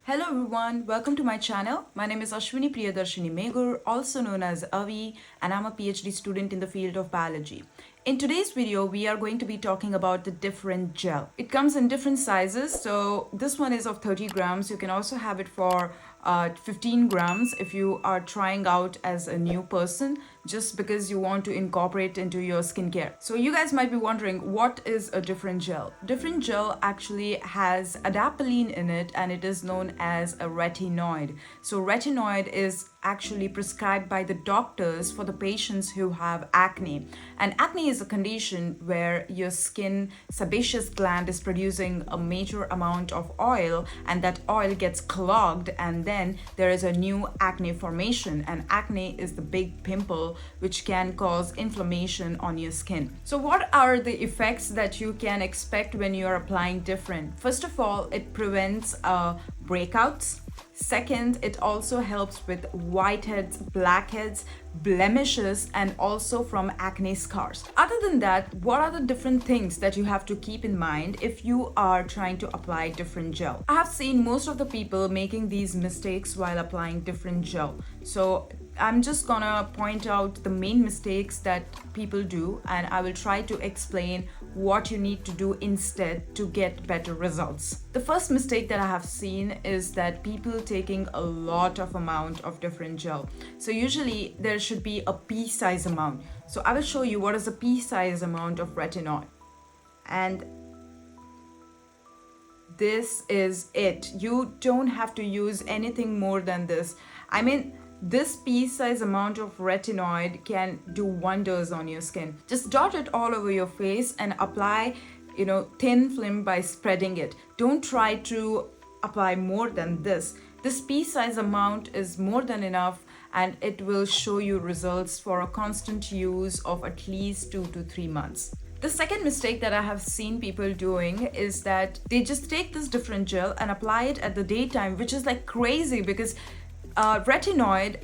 Hello everyone, welcome to my channel. My name is Ashwini Priyadarshini Megur, also known as Avi, and I'm a PhD student in the field of biology. In today's video, we are going to be talking about the Differin gel. It comes in different sizes, so this one is of 30 grams. You can also have it for 15 grams if you are trying out as a new person just because you want to incorporate into your skincare. So you guys might be wondering, what is a Differin gel? Differin gel actually has Adapalene in it, and it is known as a retinoid. So retinoid is actually prescribed by the doctors for the patients who have acne. And acne is a condition where your skin sebaceous gland is producing a major amount of oil, and that oil gets clogged, and then there is a new acne formation. And acne is the big pimple which can cause inflammation on your skin. So what are the effects that you can expect when you are applying Differin? First of all, it prevents breakouts. Second, it also helps with whiteheads, blackheads, blemishes, and also from acne scars. Other than that, what are the different things that you have to keep in mind if you are trying to apply Differin gel? I have seen most of the people making these mistakes while applying Differin gel. So I'm just gonna point out the main mistakes that people do, and I will try to explain what you need to do instead to get better results. The first mistake that I have seen is that people taking a lot of amount of Differin gel. So usually there should be a pea size amount. So I will show you what is a pea size amount of retinol. And this is it. You don't have to use anything more than this. I mean, this pea-size amount of retinoid can do wonders on your skin. Just dot it all over your face and apply, thin film by spreading it. Don't try to apply more than this. This pea-size amount is more than enough, and it will show you results for a constant use of at least 2 to 3 months. The second mistake that I have seen people doing is that they just take this Differin gel and apply it at the daytime, which is like crazy because retinol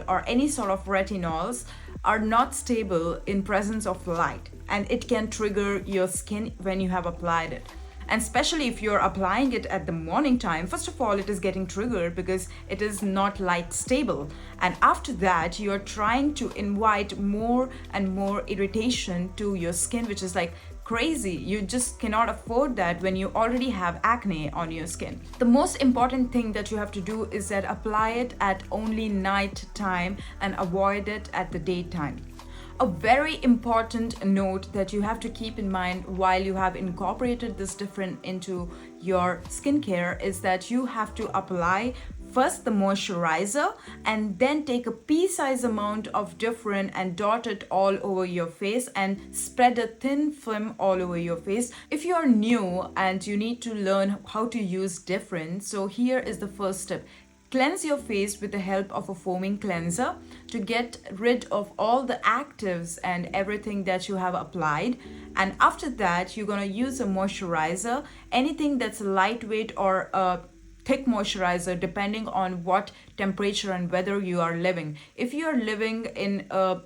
or any sort of retinols are not stable in presence of light, and it can trigger your skin when you have applied it. And especially if you're applying it at the morning time, first of all, it is getting triggered because it is not light stable. And after that, you're trying to invite more and more irritation to your skin, which is like crazy. You just cannot afford that when you already have acne on your skin. The most important thing that you have to do is that apply it at only night time and avoid it at the daytime. A very important note that you have to keep in mind while you have incorporated this Differin into your skincare is that you have to apply first the moisturizer and then take a pea-size amount of Differin and dot it all over your face and spread a thin film all over your face. If you are new and you need to learn how to use Differin, so here is the first step. Cleanse your face with the help of a foaming cleanser to get rid of all the actives and everything that you have applied. And after that, you're going to use a moisturizer, anything that's lightweight or a thick moisturizer, depending on what temperature and weather you are living. If you are living in a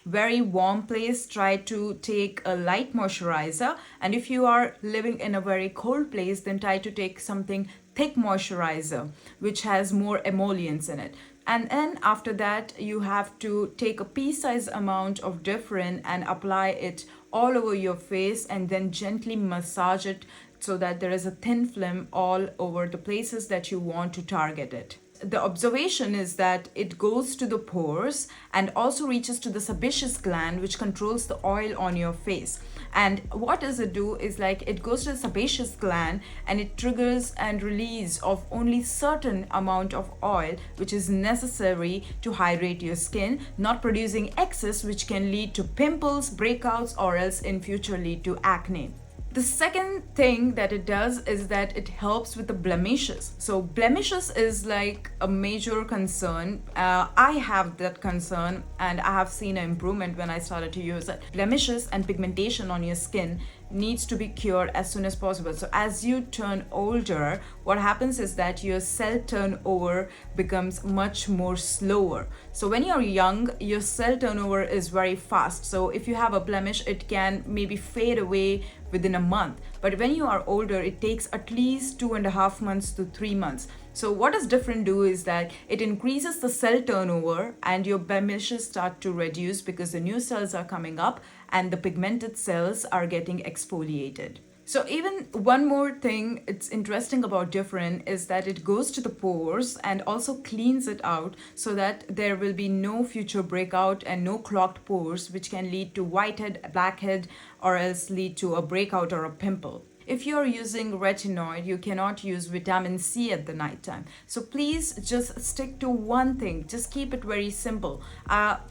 very warm place, try to take a light moisturizer, and if you are living in a very cold place, then try to take something thick moisturizer which has more emollients in it. And then after that, you have to take a pea-size amount of Differin and apply it all over your face, and then gently massage it so that there is a thin film all over the places that you want to target it. The observation is that it goes to the pores and also reaches to the sebaceous gland, which controls the oil on your face. And what does it do is like it goes to the sebaceous gland and it triggers and release of only certain amount of oil which is necessary to hydrate your skin, not producing excess which can lead to pimples, breakouts, or else in future lead to acne. The second thing that it does is that it helps with the blemishes. So blemishes is like a major concern. I have that concern, and I have seen an improvement when I started to use it. Blemishes and pigmentation on your skin needs to be cured as soon as possible. So as you turn older, what happens is that your cell turnover becomes much more slower. So when you're young, your cell turnover is very fast. So if you have a blemish, it can maybe fade away within a month. But when you are older, it takes at least 2.5 months to 3 months. So what does Differin do is that it increases the cell turnover and your blemishes start to reduce because the new cells are coming up and the pigmented cells are getting exfoliated. So even one more thing it's interesting about Differin is that it goes to the pores and also cleans it out so that there will be no future breakout and no clogged pores, which can lead to whitehead, blackhead, or else lead to a breakout or a pimple. If you're using retinoid, you cannot use vitamin C at the nighttime. So please just stick to one thing. Just keep it very simple.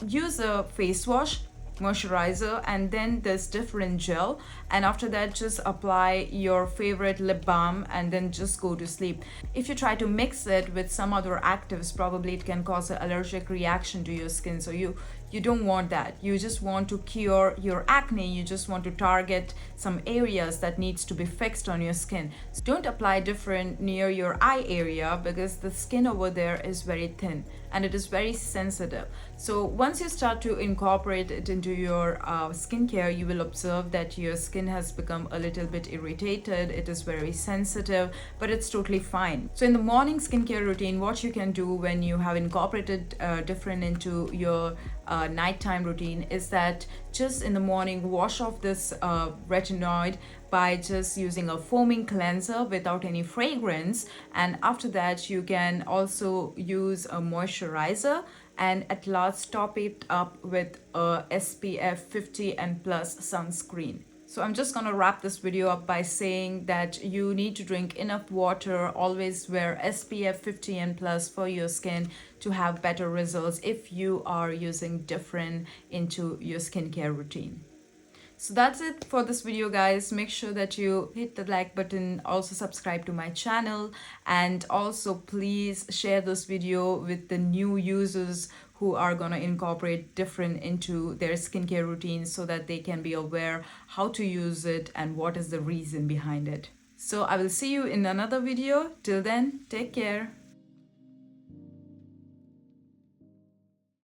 Use a face wash, moisturizer, and then this Differin gel, and after that just apply your favorite lip balm and then just go to sleep. If you try to mix it with some other actives, probably it can cause an allergic reaction to your skin. So you don't want that. You just want to cure your acne. You just want to target some areas that needs to be fixed on your skin. So don't apply Differin near your eye area because the skin over there is very thin and it is very sensitive. So once you start to incorporate it into your skincare, you will observe that your skin has become a little bit irritated. It is very sensitive, but it's totally fine. So in the morning skincare routine, what you can do when you have incorporated Differin into your nighttime routine is that just in the morning wash off this retinoid by just using a foaming cleanser without any fragrance, and after that you can also use a moisturizer and at last top it up with a SPF 50 and plus sunscreen. So I'm just gonna wrap this video up by saying that you need to drink enough water, always wear SPF 50 and plus for your skin to have better results if you are using Differin into your skincare routine. So that's it for this video, guys. Make sure that you hit the like button, also subscribe to my channel, and also please share this video with the new users who are gonna incorporate Differin into their skincare routines so that they can be aware how to use it and what is the reason behind it. So I will see you in another video. Till then, take care.